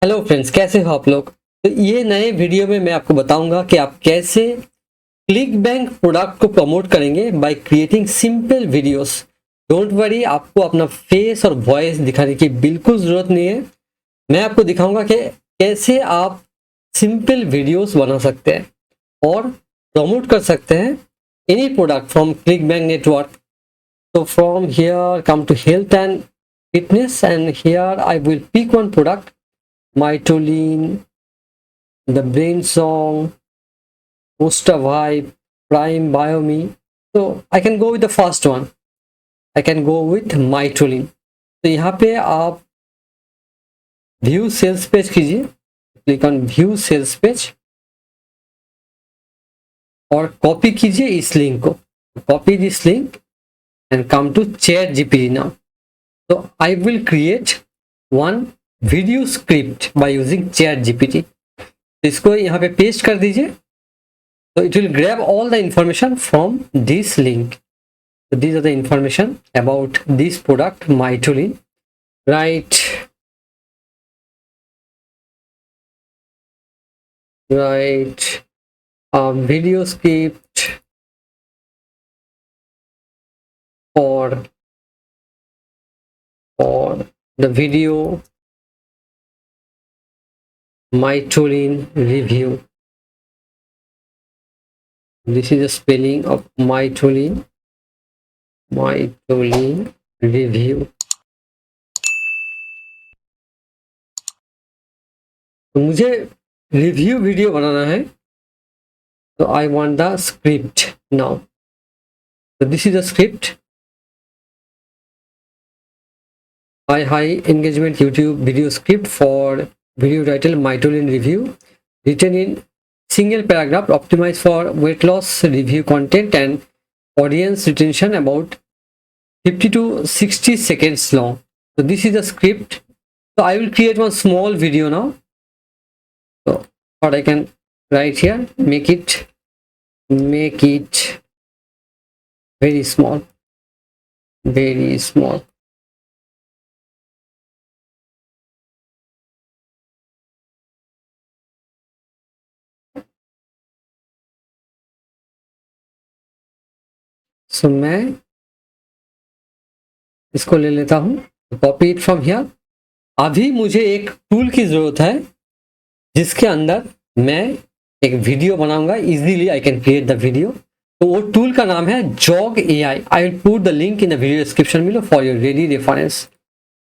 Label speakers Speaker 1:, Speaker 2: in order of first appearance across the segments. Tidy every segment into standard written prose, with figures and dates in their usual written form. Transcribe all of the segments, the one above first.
Speaker 1: Hello friends, कैसे हो आप लोग। तो ये नए वीडियो में मैं आपको बताऊंगा कि आप कैसे क्लिक बैंक प्रोडक्ट को प्रमोट करेंगे by creating simple videos. Don't worry, आपको अपना फेस और वॉइस दिखाने की बिल्कुल ज़रूरत नहीं है। मैं आपको दिखाऊंगा कि कैसे आप सिंपल वीडियोस बना सकते हैं और प्रमोट कर सकते हैं any product from click bank network. So from here come to health and fitness, and here I will pick one product, Mytolin, the brain song, Posta Vibe, Prime Biome. So I can go with the first one. I can go with Mytolin. तो यहाँ पे आप view sales page कीजिए, click on view sales page और copy कीजिए इस link को। Copy this link and come to chat gpt now. So I will create one video script by using chat gpt. इसको यहाँ पे पेस्ट कर दीजिए। So it will grab all the information from this link. So these are the information about this product Mytolin. Right video script for the video Mytolin review. This is the spelling of Mytolin review. तो मुझे review video बनाना है, तो I want the script now. So this is the script. High engagement YouTube video script for video title Mytolin review, written in single paragraph, optimized for weight loss review content and audience retention, about 50 to 60 seconds long. So this is the script. So I will create one small video now. So what I can write here, make it very small. So मैं इसको ले लेता हूँ, copy it from here. अभी मुझे एक tool की जरूरत है जिसके अंदर मैं एक वीडियो बनाऊंगा। Easily I can create the video. तो वो टूल का नाम है Jogg AI. I will put the link in the video description below for your ready reference.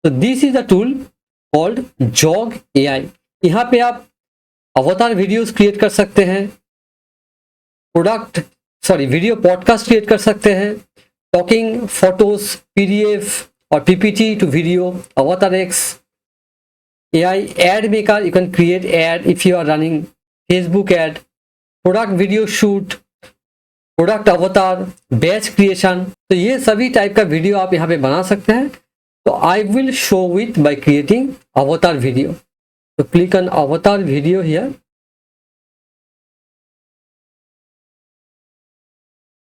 Speaker 1: तो this is the tool called Jogg AI. यहाँ पे आप अवतार वीडियोस क्रिएट कर सकते हैं, वीडियो पॉडकास्ट क्रिएट कर सकते हैं, टॉकिंग, फोटोज, पीडीएफ और पीपीटी टू वीडियो, अवतार x, AI ad maker. You can create ad if you are running Facebook ad, product video shoot, product avatar, batch creation. तो ये सभी टाइप का video आप यहाँ पे बना सकते हैं। तो I will show with by creating avatar video. So click on avatar video here.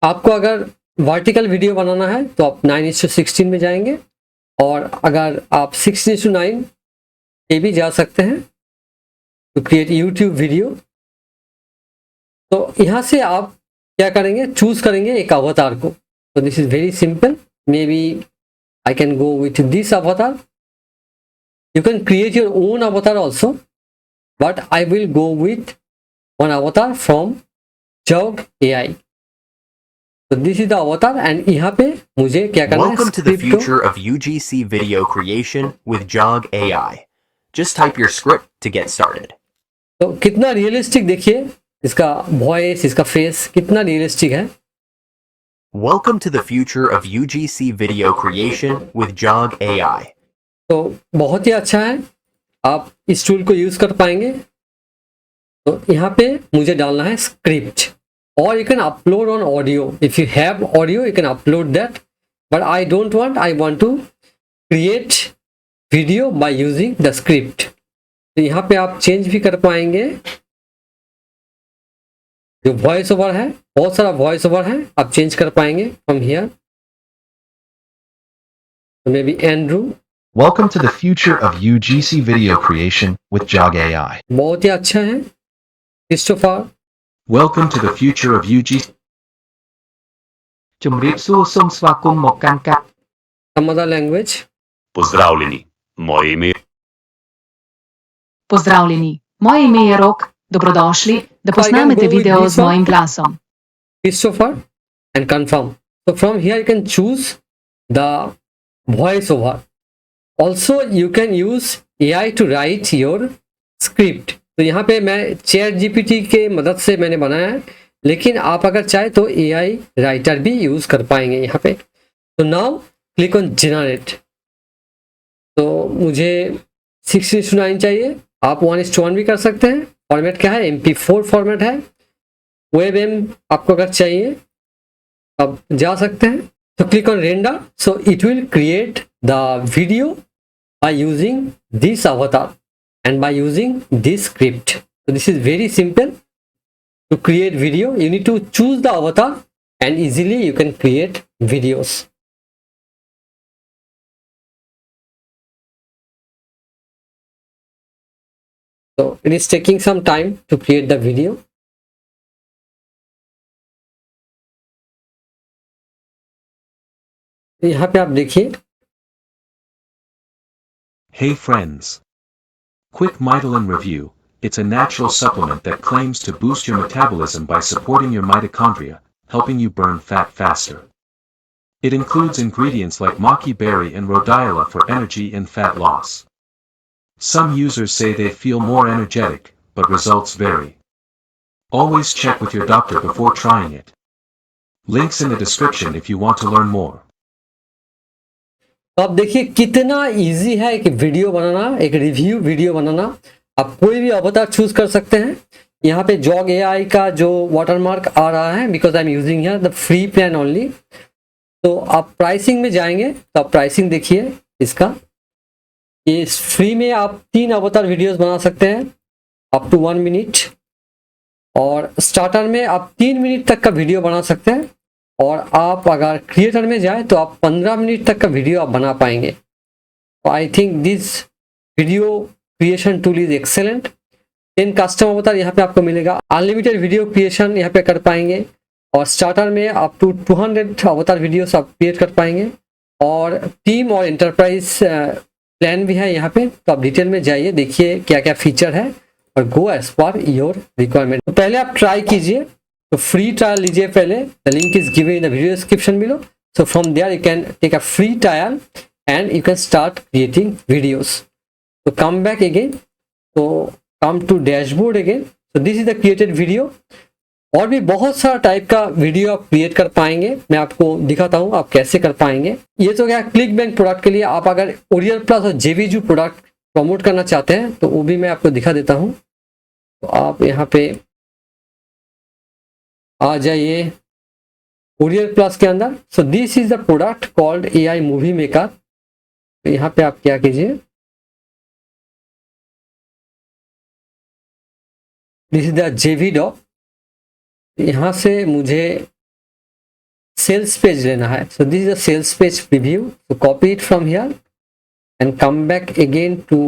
Speaker 1: आपको अगर वर्टिकल वीडियो बनाना है तो आप 9:16 में जाएंगे, और अगर आप 6:9 ये भी जा सकते हैं टू क्रिएट यूट्यूब वीडियो। तो यहाँ से आप क्या करेंगे, चूज करेंगे एक अवतार को। तो this is very simple. Maybe I can go with this avatar. You can create your own avatar also, but I will go with one avatar from Jogg AI. तो this is the avatar, and यहाँ पे मुझे क्या करना है,
Speaker 2: Welcome to the future of UGC video creation with Jog AI. Just type your script to get started.
Speaker 1: तो कितना realistic देखिए, इसका वॉइस, इसका फेस कितना रियलिस्टिक है।
Speaker 2: Welcome to the future of UGC video creation with Jog AI.
Speaker 1: तो बहुत ही अच्छा है, आप इस टूल को यूज कर पाएंगे। तो यहाँ पे मुझे डालना है स्क्रिप्ट, और you can upload on audio. If you have audio you can upload that, but I don't want, I want to create video by using the script. तो यहाँ पे आप चेंज भी कर पाएंगे। जो वॉइस ओवर है, बहुत सारा वॉइस ओवर है, आप चेंज कर पाएंगे from here. May be Andrew,
Speaker 3: Welcome to the future of UGC video creation with Jog AI.
Speaker 1: बहुत ही अच्छा है Christopher.
Speaker 3: Welcome to the future of UGC.
Speaker 4: ជំរាបសួរសូមស្វាគមន៍មកកាន់ការ
Speaker 1: some other language.
Speaker 5: Pozdravljeni, moje ime
Speaker 6: Pozdravljeni, moje ime je Rok, dobrodošli, da posnamete video z mojim glasom.
Speaker 1: Christopher and confirm. So from here you can choose the voice over. Also you can use AI to write your script. तो यहाँ पे मैं chat GPT के मदद से मैंने बनाया है, लेकिन आप अगर चाहे तो AI राइटर भी यूज कर पाएंगे यहाँ पे. तो नाउ क्लिक ऑन जनरेट. तो मुझे 6:9 चाहिए, आप 1:1 भी कर सकते हैं. फॉर्मेट क्या है? MP4 फॉर्मेट है. वेब एम आपको अगर चाहिए अब जा सकते हैं. तो click on render. So it will create the video by using this avatar and by using this script. So this is very simple to create video. You need to choose the avatar and easily you can create videos. So it is taking some time to create the video. यहाँ पे आप देखिए.
Speaker 3: Hey friends. Quick Mitolan review. It's a natural supplement that claims to boost your metabolism by supporting your mitochondria, helping you burn fat faster. It includes ingredients like maki berry and rhodiola for energy and fat loss. Some users say they feel more energetic, but results vary. Always check with your doctor before trying it. Links in the description if you want to learn more.
Speaker 1: तो आप देखिए कितना easy है एक video बनाना, एक review video बनाना. आप कोई भी अवतार चूज कर सकते हैं. यहाँ पे जॉग एआई का जो वाटरमार्क आ रहा है, because I am using here the free plan only. तो आप प्राइसिंग में जाएंगे तो आप प्राइसिंग देखिए इसका. ये फ्री में आप 3 अवतार वीडियोस बना सकते हैं अप टू 1 मिनट, और स्टार्टर में आप 3 मिनट तक का वीडियो बना सकते हैं, और आप अगर क्रिएटर में जाए तो आप 15 मिनट तक का वीडियो आप बना पाएंगे. तो I think this video creation tool is excellent. 10 custom अवतार यहाँ पे आपको मिलेगा. अनलिमिटेड वीडियो क्रिएशन यहाँ पे कर पाएंगे, और स्टार्टर में अप टू 200 अवतार वीडियोस आप क्रिएट कर पाएंगे, और टीम और एंटरप्राइज प्लान भी है यहाँ पे. तो आप डिटेल में जाइए, देखिए क्या क्या फीचर है, और go as per your requirement. तो पहले आप ट्राई कीजिए. तो फ्री ट्रायल लीजिए पहले. The link is given in the video description below. So from there you can take a free trial and you can start creating videos. तो come back again. तो come to dashboard again. So this is the created video. और भी बहुत सारा type का video आप create कर पाएंगे. मैं आपको दिखाता हूँ आप कैसे कर पाएंगे. ये तो क्या क्लिक बैंक प्रोडक्ट के लिए. आप अगर ओरियल प्लस और जेवीजू प्रोडक्ट प्रमोट करना चाहते हैं तो वो भी मैं आपको दिखा देता हूँ. तो आप यहाँ पे आ जाइए ओरियल प्लस के अंदर. So this is the product called AI movie maker. तो यहाँ पे आप क्या कीजिए, this is the JV doc. यहाँ से मुझे सेल्स पेज लेना है. So this is the sales page preview. तो copy it from here and come back again to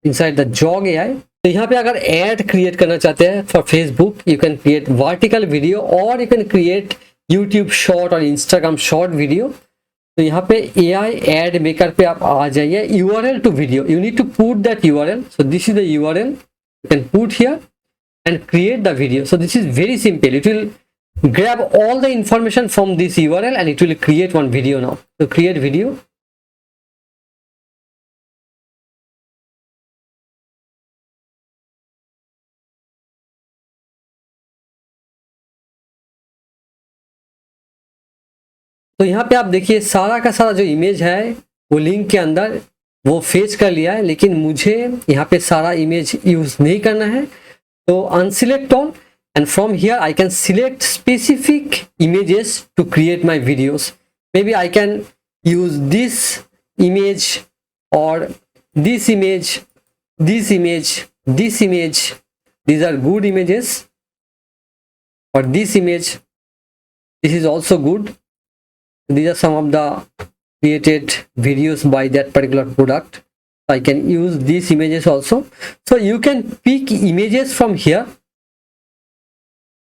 Speaker 1: inside the Jogg AI. तो यहाँ पे अगर एड क्रिएट करना चाहते हैं for Facebook, you can create vertical video, और you can create YouTube short और इंस्टाग्राम शॉर्ट वीडियो. तो यहाँ पे एआई एड मेकर पे आप आ जाइए. URL to video, you need to put that URL. So this is the URL you can put here and create the video. So this is very simple. It will grab all the information from this URL and it will create one video now. So create video. तो यहाँ पे आप देखिए सारा का सारा जो image है वो लिंक के अंदर वो फेच कर लिया है, लेकिन मुझे यहाँ पे सारा इमेज यूज नहीं करना है. तो unselect all, and from here I can select specific images to create my videos. Maybe I can use this image, or this image, this image, this image. These are good images. Or this image, this is also good. These are some of the created videos by that particular product. I can use these images also. So you can pick images from here,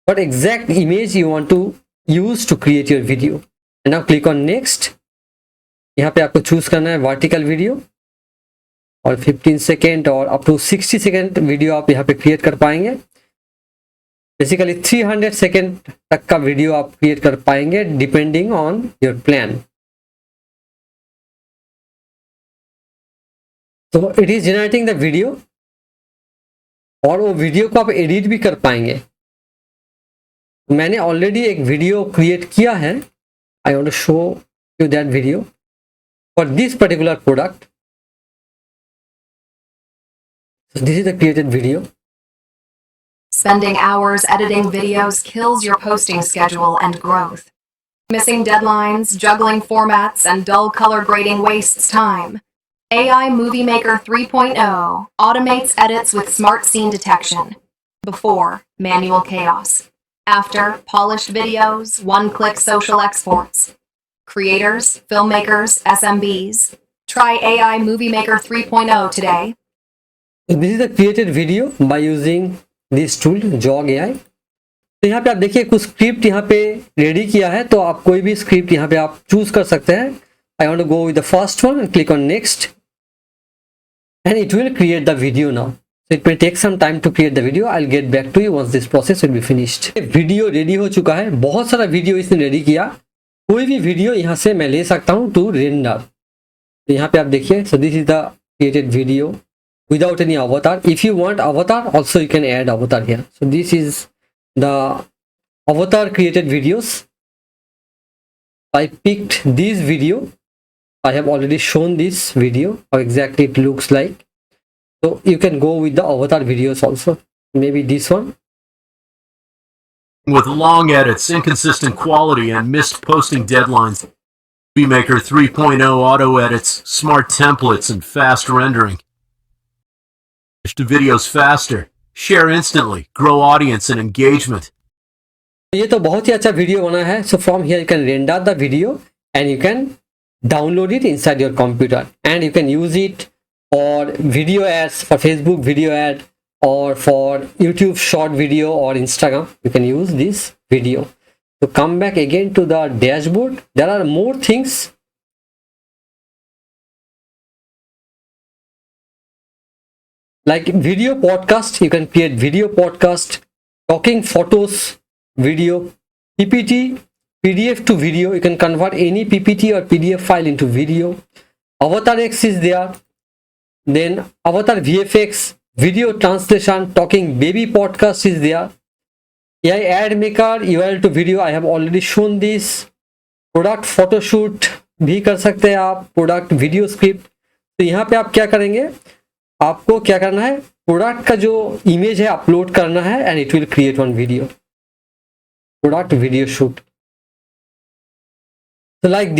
Speaker 1: what exact image you want to use to create your video. And now click on next. यहाँ पे आपको choose करना है vertical video, और 15 second और up to 60 second video आप यहाँ पे क्रिएट कर पाएंगे. बेसिकली 300 सेकेंड तक का वीडियो आप क्रिएट कर पाएंगे डिपेंडिंग ऑन योर प्लान. तो it is generating the video, और वो वीडियो को आप एडिट भी कर पाएंगे. मैंने ऑलरेडी एक वीडियो क्रिएट किया है. I want to show you that video for this particular product. This is the created video.
Speaker 7: Spending hours editing videos kills your posting schedule and growth. Missing deadlines, juggling formats, and dull color grading wastes time. AI Movie Maker 3.0 automates edits with smart scene detection. Before, manual chaos. After, polished videos, one-click social exports. Creators, filmmakers, SMBs. Try AI Movie Maker 3.0 today.
Speaker 1: So this is the created video by using this tool Jog AI. तो यहाँ पे आप देखिए कुछ script यहाँ पे ready किया है, तो आप कोई भी स्क्रिप्ट यहाँ पे आप चूज कर सकते हैं. I want to go with the first one and click on next, and it will create the video now. So it may take some time to create the video. I'll get back to you once this process will be finished. Video ready हो चुका है. बहुत सारा video इसने ready किया. कोई भी video यहाँ से मैं ले सकता हूँ टू रेंडर. तो यहाँ पे आप देखिए. So this is the created video without any avatar. If you want avatar, also you can add avatar here. So this is the avatar created videos. I picked this video. I have already shown this video how exactly it looks like. So you can go with the avatar videos also. Maybe this one.
Speaker 8: With long edits, inconsistent quality, and missed posting deadlines, VMaker 3.0 auto edits, smart templates, and fast rendering. Push the videos faster, share instantly, grow audience and engagement.
Speaker 1: ये तो बहुत ही अच्छा video बना है. So from here you can render the video and you can download it inside your computer, and you can use it for video ads, for Facebook video ad, or for YouTube short video or Instagram. You can use this video. So come back again to the dashboard. There are more things. Like video podcast, you can create video podcast, talking photos, video, PPT, PDF to video. You can convert any PPT or PDF file into video. Avatar X is there. Then Avatar VFX, video translation, talking baby podcast is there. AI ad maker, URL to video, I have already shown this. Product photo shoot भी कर सकते हैं आप. Product video script. तो यहाँ पे आप क्या करेंगे, आपको क्या करना है, प्रोडक्ट का जो इमेज है अपलोड करना है, and it will create one video. Product video shoot. So like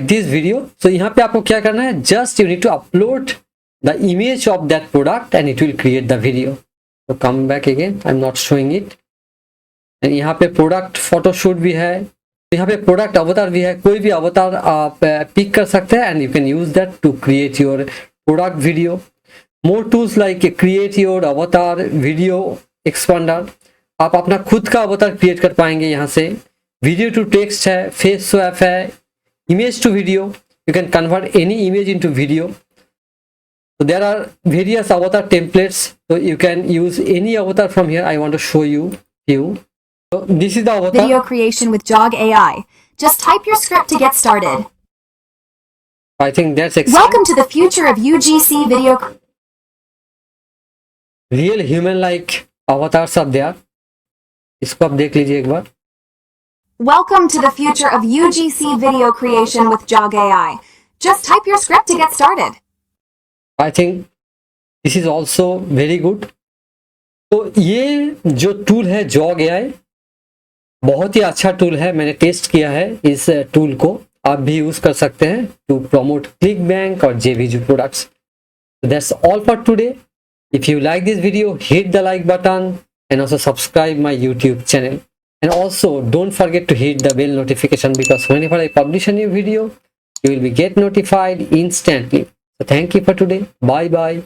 Speaker 1: this video. So यहाँ पे आपको क्या करना है, just you need to upload the image of that product and it will create the video. So come back again. I'm not showing it. And यहाँ पे product photoshoot भी है. यहाँ पे प्रोडक्ट अवतार भी है. कोई भी अवतार आप पिक कर सकते हैं and you can use that to create your product video. More tools like create your avatar video expander. आप अपना खुद का अवतार क्रिएट कर पाएंगे यहाँ से. वीडियो टू टेक्स्ट है, फेस स्वैप है, image to video. You can convert any image into video. So there are various avatar templates, so you can use any avatar from here. I want to show you few. So this is the avatar.
Speaker 7: Video creation with Jog AI. Just type your script to get started.
Speaker 1: I think that's exciting.
Speaker 7: Welcome to the future of UGC video.
Speaker 1: Real human like avatars are there. इसको आप देख लीजिए एक बार.
Speaker 7: Welcome to the future of UGC video creation with Jog AI. Just type your script to get started.
Speaker 1: I think this is also very good. तो ये जो tool है Jog AI, बहुत ही अच्छा टूल है. मैंने टेस्ट किया है इस टूल को. आप भी यूज कर सकते हैं टू प्रमोट ClickBank और JVG products. So that's all for today. If you like this video, hit the like button and also subscribe my YouTube channel. And also don't forget to hit the bell notification, because whenever I publish a new video, you will be get notified instantly. So thank you for today. Bye bye.